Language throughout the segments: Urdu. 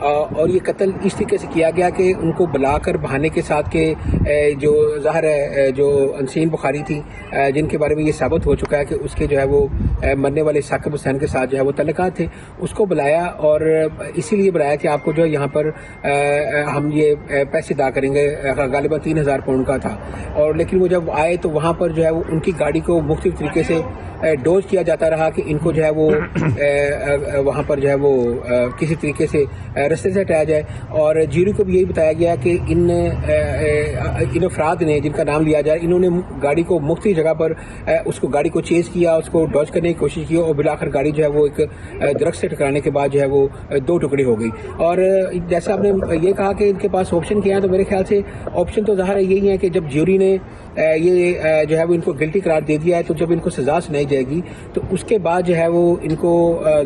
اور یہ قتل اس طریقے سے کیا گیا کہ ان کو بلا کر بہانے کے ساتھ کہ جو ظاہر ہے جو انسین بخاری تھی جن کے بارے میں یہ ثابت ہو چکا ہے کہ اس کے جو ہے وہ مرنے والے ثاقب حسین کے ساتھ جو ہے وہ تعلقات تھے، اس کو بلایا اور اسی لیے بلایا کہ آپ کو جو ہے یہاں پر ہم یہ پیسے ادا کریں گے، غالباً 3000 پاؤنڈ کا تھا، اور لیکن وہ جب آئے تو وہاں پر جو ہے وہ ان کی گاڑی کو مختلف طریقے سے ڈوز کیا جاتا رہا کہ ان کو جو ہے وہ وہاں پر جو ہے وہ کسی طریقے سے رستے سے ہٹایا جائے، اور جیری کو بھی یہی بتایا گیا کہ ان افراد نے جن کا نام لیا جائے انہوں نے گاڑی کو مختلف جگہ پر اس کو گاڑی کو چیز کیا، اس کو ڈوج کرنے کی کوشش کی اور بالآخر گاڑی جو ہے وہ ایک درخت سے ٹکرانے کے بعد جو ہے وہ 2 ٹکڑے ہو گئی۔ اور جیسا آپ نے یہ کہا کہ ان کے پاس آپشن کیا ہے، تو میرے خیال سے آپشن تو ظاہر یہی ہے کہ جب جیوری نے یہ جو ہے وہ ان کو گلٹی قرار دے دیا ہے تو جب ان کو سزا سنائی جائے گی تو اس کے بعد جو ہے وہ ان کو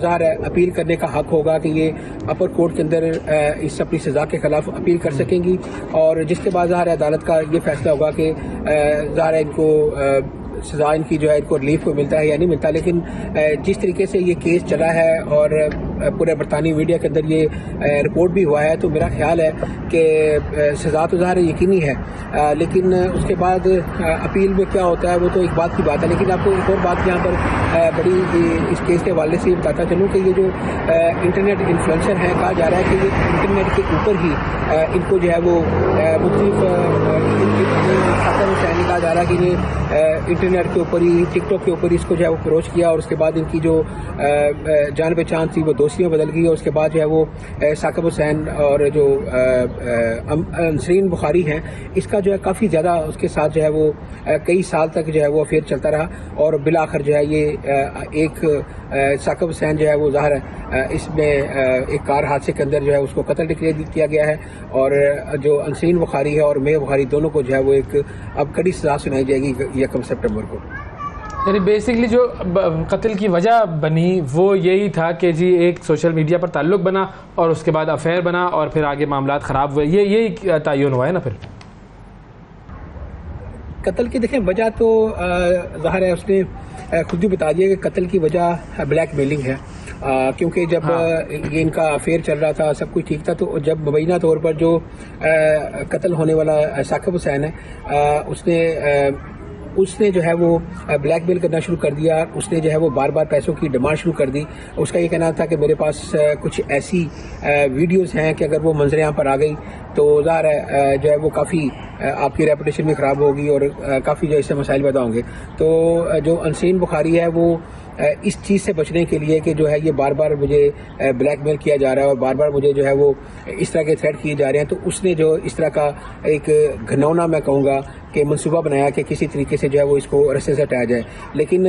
ظاہر ہے اپیل کرنے کا حق ہوگا کہ یہ اپر کورٹ کے اندر اس اپنی سزا کے خلاف اپیل کر سکیں گی، اور جس کے بعد ظاہر عدالت کا یہ فیصلہ ہوگا کہ ظاہر ان کو سزا ان کی جو ہے ان کو ریلیف ملتا ہے یا نہیں ملتا۔ لیکن جس طریقے سے یہ کیس چلا ہے اور پورے برطانوی میڈیا کے اندر یہ رپورٹ بھی ہوا ہے تو میرا خیال ہے کہ سزا تو ظاہر یقینی ہے، لیکن اس کے بعد اپیل میں کیا ہوتا ہے وہ تو ایک بات کی بات ہے۔ لیکن آپ کو ایک اور بات یہاں پر بڑی اس کیس کے حوالے سے یہ بتاتا چلوں کہ یہ جو انٹرنیٹ انفلوئنسر ہیں، کہا جا رہا ہے کہ یہ انٹرنیٹ کے اوپر ہی ان کو جو ہے وہ مختلف کہا جا رہا ہے کہ یہ انٹرنیٹ کے اوپر ہی ٹک ٹاک کے اوپر ہی اس کو جو ہے وہ اپروچ کیا، اور اس کے بعد ان کی جو جان پہچان تھی وہ دوستی میں بدل گئی، اور اس کے بعد جو ہے وہ ثاقب حسین اور جو نسرین بخاری ہیں اس کا جو ہے کافی زیادہ اس کے ساتھ جو ہے وہ کئی سال تک جو ہے وہ افیئر چلتا رہا، اور بالآخر جو ہے یہ ایک ثاقب حسین جو ہے وہ ظاہر اس میں ایک کار حادثے کے اندر جو ہے اس کو قتل ڈکلیئر کیا گیا ہے، اور جو نسرین بخاری ہے اور مے بخاری دونوں کو جو ہے وہ ایک اب کڑی سزا سنائی جائے گی 1 سپٹمبر کو۔ یعنی بیسکلی جو قتل کی وجہ بنی وہ یہی تھا کہ جی ایک سوشل میڈیا پر تعلق بنا اور اس کے بعد افیئر بنا اور پھر آگے معاملات خراب ہوئے، یہی تعین ہوا ہے نا پھر قتل کی؟ دیکھیں وجہ تو ظاہر ہے اس نے خود بھی بتا دیا کہ قتل کی وجہ بلیک میلنگ ہے، کیونکہ جب یہ ان کا افیئر چل رہا تھا سب کچھ ٹھیک تھا، تو جب مبینہ طور پر جو قتل ہونے والا ثاقب حسین ہے اس نے جو ہے وہ بلیک میل کرنا شروع کر دیا، اس نے جو ہے وہ بار بار پیسوں کی ڈیمانڈ شروع کر دی۔ اس کا یہ کہنا تھا کہ میرے پاس کچھ ایسی ویڈیوز ہیں کہ اگر وہ منظر یہاں پر آ گئی تو ظاہر ہے جو ہے وہ کافی آپ کی ریپوٹیشن بھی خراب ہوگی اور کافی جو اس سے مسائل پیدا ہوں گے۔ تو جو نسرین بخاری ہے وہ اس چیز سے بچنے کے لیے کہ جو ہے یہ بار بار مجھے بلیک میل کیا جا رہا ہے اور بار بار مجھے جو ہے وہ اس طرح کے تھریٹ کیے جا رہے ہیں، تو اس نے جو اس طرح کا ایک گھنونا میں کہوں گا کہ منصوبہ بنایا کہ کسی طریقے سے جو ہے وہ اس کو رستے سے ہٹایا جائے۔ لیکن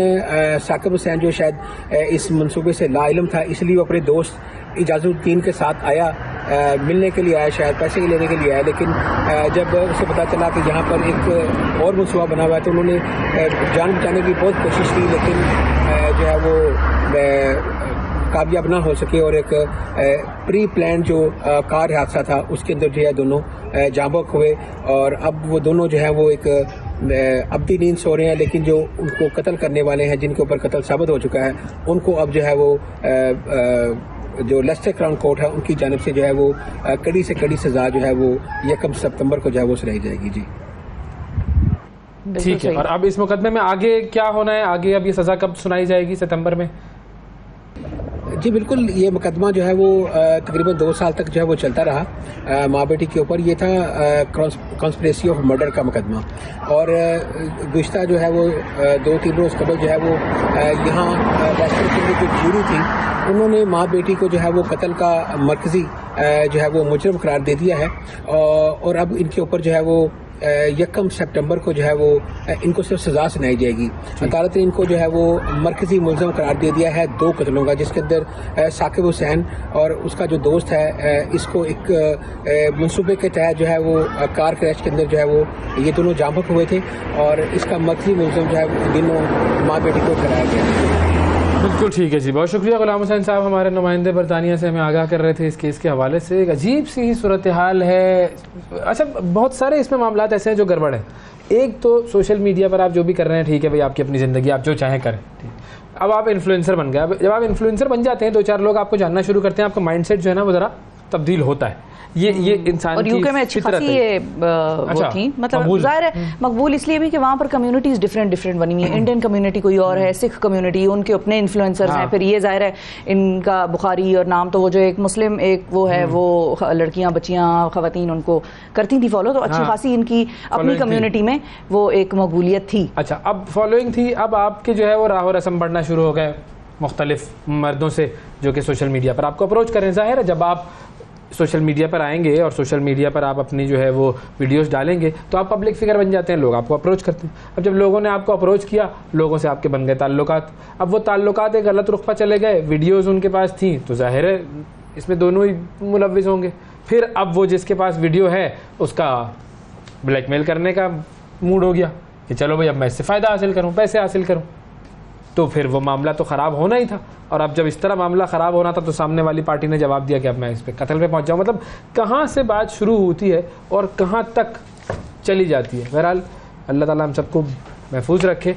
ثاقب حسین جو شاید اس منصوبے سے لا علم تھا، اس لیے وہ اپنے دوست اجازت الدین کے ساتھ آیا، ملنے کے لیے آیا، شاید پیسے لینے کے لیے آیا، لیکن جب اسے پتا چلا کہ یہاں پر ایک اور منصوبہ بنا ہوا ہے تو انہوں نے جان بچانے کی بہت کوشش کی، لیکن جو ہے وہ کامیاب نہ ہو سکے، اور ایک پری پلان جو کار حادثہ تھا اس کے اندر جو ہے دونوں جاں بحق ہوئے، اور اب وہ دونوں جو ہیں وہ ایک ابدی نیند سو رہے ہیں، لیکن جو ان کو قتل کرنے والے ہیں جن کے اوپر قتل ثابت ہو چکا ہے ان کو اب جو ہے وہ جو لیسٹر کراؤن کورٹ ہے ان کی جانب سے جو ہے وہ کڑی سے کڑی سزا جو ہے وہ 1 سپتمبر کو جو ہے وہ سنائی جائے گی۔ جی ٹھیک ہے، اور اب اس مقدمے میں آگے کیا ہونا ہے؟ آگے اب یہ سزا کب سنائی جائے گی؟ ستمبر میں؟ جی بالکل، یہ مقدمہ جو ہے وہ تقریباً 2 سال تک جو ہے وہ چلتا رہا ماں بیٹی کے اوپر۔ یہ تھا کانسپریسی آف مرڈر کا مقدمہ، اور گزشتہ جو ہے وہ 2-3 روز قبل جو ہے وہ یہاں لیسٹر کی جو جیوری تھی انہوں نے ماں بیٹی کو جو ہے وہ قتل کا مرکزی جو ہے وہ مجرم قرار دے دیا ہے، اور اب ان کے اوپر جو ہے وہ 1 سپٹمبر کو جو ہے وہ ان کو صرف سزا سنائی جائے گی۔ عدالت نے ان کو جو ہے وہ مرکزی ملزم قرار دے دیا ہے 2 قتلوں کا، جس کے اندر ثاقب حسین اور اس کا جو دوست ہے اس کو ایک منصوبے کے تحت جو ہے وہ کار کریش کے اندر جو ہے وہ یہ دونوں جاں بحق ہوئے تھے، اور اس کا مرکزی ملزم جو ہے وہ دونوں ماں بیٹی کو ٹھہرایا گیا۔ بالکل ٹھیک ہے جی, بہت شکریہ غلام حسین صاحب, ہمارے نمائندے برطانیہ سے ہمیں آگاہ کر رہے تھے اس کیس کے حوالے سے. ایک عجیب سی صورتحال ہے. اچھا, بہت سارے اس میں معاملات ایسے ہیں جو گڑبڑ ہیں. ایک تو سوشل میڈیا پر آپ جو بھی کر رہے ہیں ٹھیک ہے بھائی, آپ کی اپنی زندگی, آپ جو چاہیں کریں. اب آپ انفلوئنسر بن گئے. اب جب آپ انفلوئنسر بن جاتے ہیں, 2-4 لوگ آپ کو جاننا شروع کرتے ہیں, آپ کا مائنڈ سیٹ جو ہے نا وہ ذرا تبدیل ہوتا ہے. یہ انسان اور یو کے میں اچھی خاصی یہ وہ تھی, مطلب ظاہر ہے مقبول اس لیے بھی کہ وہاں پر کمیونٹیز ڈفرینٹ بنی ہوئی ہیں. انڈین کمیونٹی کوئی اور ہے, سکھ کمیونٹی, ان کے اپنے انفلوئنسرز ہیں. پھر یہ ظاہر ہے ان کا بخاری اور نام تو وہ جو ایک مسلم ایک وہ ہے, وہ لڑکیاں بچیاں خواتین ان کو کرتی تھی فالو, تو اچھی خاصی ان کی اپنی کمیونٹی میں وہ ایک مقبولیت تھی. اچھا, اب فالوئنگ تھی, اب آپ کے جو ہے وہ راہ و رسم بڑھنا شروع ہو گئے مختلف مردوں سے جو کہ سوشل میڈیا پر آپ کو اپروچ کریں. ظاہر ہے جب آپ سوشل میڈیا پر آئیں گے اور سوشل میڈیا پر آپ اپنی جو ہے وہ ویڈیوز ڈالیں گے تو آپ پبلک فگر بن جاتے ہیں, لوگ آپ کو اپروچ کرتے ہیں. اب جب لوگوں نے آپ کو اپروچ کیا, لوگوں سے آپ کے بن گئے تعلقات. اب وہ تعلقات ایک غلط رخ پر چلے گئے, ویڈیوز ان کے پاس تھیں تو ظاہر ہے اس میں دونوں ہی ملوث ہوں گے. پھر اب وہ جس کے پاس ویڈیو ہے اس کا بلیک میل کرنے کا موڈ ہو گیا کہ چلو بھائی اب میں اس سے فائدہ حاصل کروں, پیسے حاصل کروں. تو پھر وہ معاملہ تو خراب ہونا ہی تھا. اور اب جب اس طرح معاملہ خراب ہونا تھا تو سامنے والی پارٹی نے جواب دیا کہ اب میں اس پہ قتل پہ پہنچ جاؤں. مطلب کہاں سے بات شروع ہوتی ہے اور کہاں تک چلی جاتی ہے. بہرحال اللہ تعالیٰ ہم سب کو محفوظ رکھے.